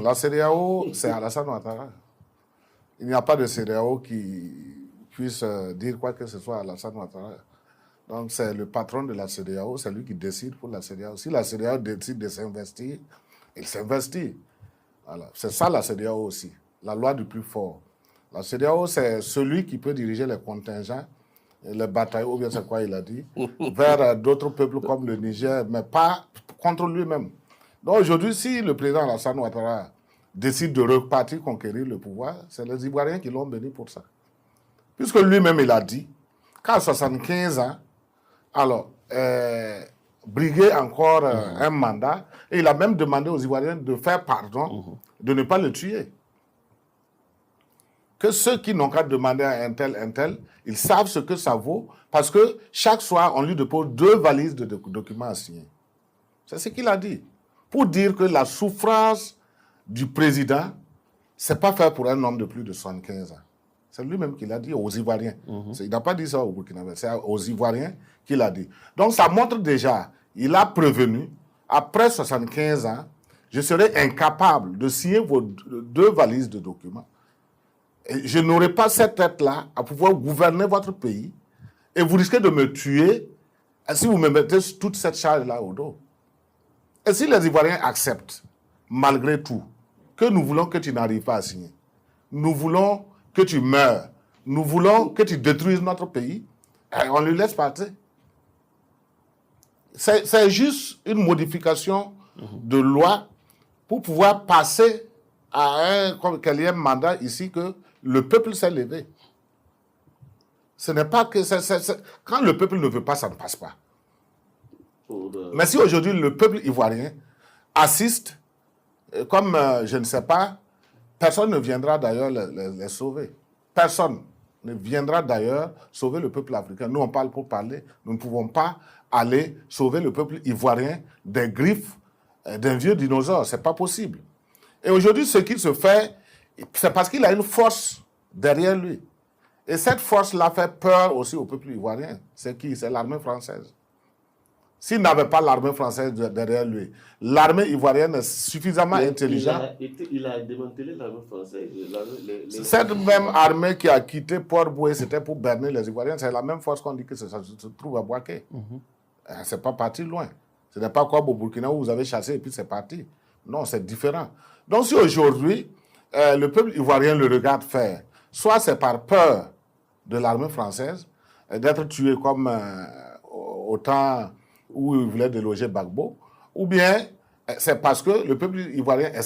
La CEDEAO, c'est Alassane Ouattara. Il n'y a pas de CEDEAO qui puisse dire quoi que ce soit à Alassane Ouattara. Donc c'est le patron de la CEDEAO, c'est lui qui décide pour la CEDEAO. Si la CEDEAO décide de s'investir, il s'investit. Voilà. C'est ça la CEDEAO aussi, la loi du plus fort. La CEDEAO, c'est celui qui peut diriger les contingents, les bataillons, ou bien c'est quoi il a dit, vers d'autres peuples comme le Niger, mais pas contre lui-même. Donc aujourd'hui, si le président Alassane Ouattara décide de repartir conquérir le pouvoir, c'est les Ivoiriens qui l'ont béni pour ça. Puisque lui-même, il a dit qu'à 75 ans, alors, briguer encore un mandat, et il a même demandé aux Ivoiriens de faire pardon, de ne pas le tuer. Que ceux qui n'ont qu'à demander à un tel, ils savent ce que ça vaut, parce que chaque soir, on lui dépose 2 valises de documents à signer. C'est ce qu'il a dit. Pour dire que la souffrance du président, ce n'est pas fait pour un homme de plus de 75 ans. C'est lui-même qui l'a dit aux Ivoiriens. Il n'a pas dit ça au Burkinabé, c'est aux Ivoiriens qu'il a dit. Donc ça montre déjà, il a prévenu, après 75 ans, je serai incapable de signer vos 2 valises de documents. Et je n'aurai pas cette tête-là à pouvoir gouverner votre pays et vous risquez de me tuer si vous me mettez toute cette charge-là au dos. Et si les Ivoiriens acceptent, malgré tout, que nous voulons que tu n'arrives pas à signer, nous voulons que tu meurs, nous voulons que tu détruises notre pays, on lui laisse partir. C'est juste une modification de loi pour pouvoir passer à un quatrième mandat ici que le peuple s'est levé. Ce n'est pas que... Quand le peuple ne veut pas, ça ne passe pas. Mais si aujourd'hui le peuple ivoirien assiste, comme je ne sais pas, personne ne viendra d'ailleurs les sauver. Personne ne viendra d'ailleurs sauver le peuple africain. Nous, on parle pour parler. Nous ne pouvons pas aller sauver le peuple ivoirien des griffes d'un vieux dinosaure. Ce n'est pas possible. Et aujourd'hui, ce qu'il se fait, c'est parce qu'il a une force derrière lui. Et cette force-là fait peur aussi au peuple ivoirien. C'est qui? C'est l'armée française. S'il n'avait pas l'armée française derrière lui, l'armée ivoirienne est suffisamment intelligente. Il a démantelé l'armée française. Cette même armée qui a quitté Port-Boué, c'était pour berner les Ivoiriens. C'est la même force qu'on dit que ça se trouve à Bouaké. C'est pas parti loin. Ce n'est pas comme au Burkina où vous avez chassé et puis c'est parti. Non, c'est différent. Donc si aujourd'hui, le peuple ivoirien le regarde faire, soit c'est par peur de l'armée française, d'être tué comme au temps où il voulait déloger Gbagbo, ou bien c'est parce que le peuple ivoirien est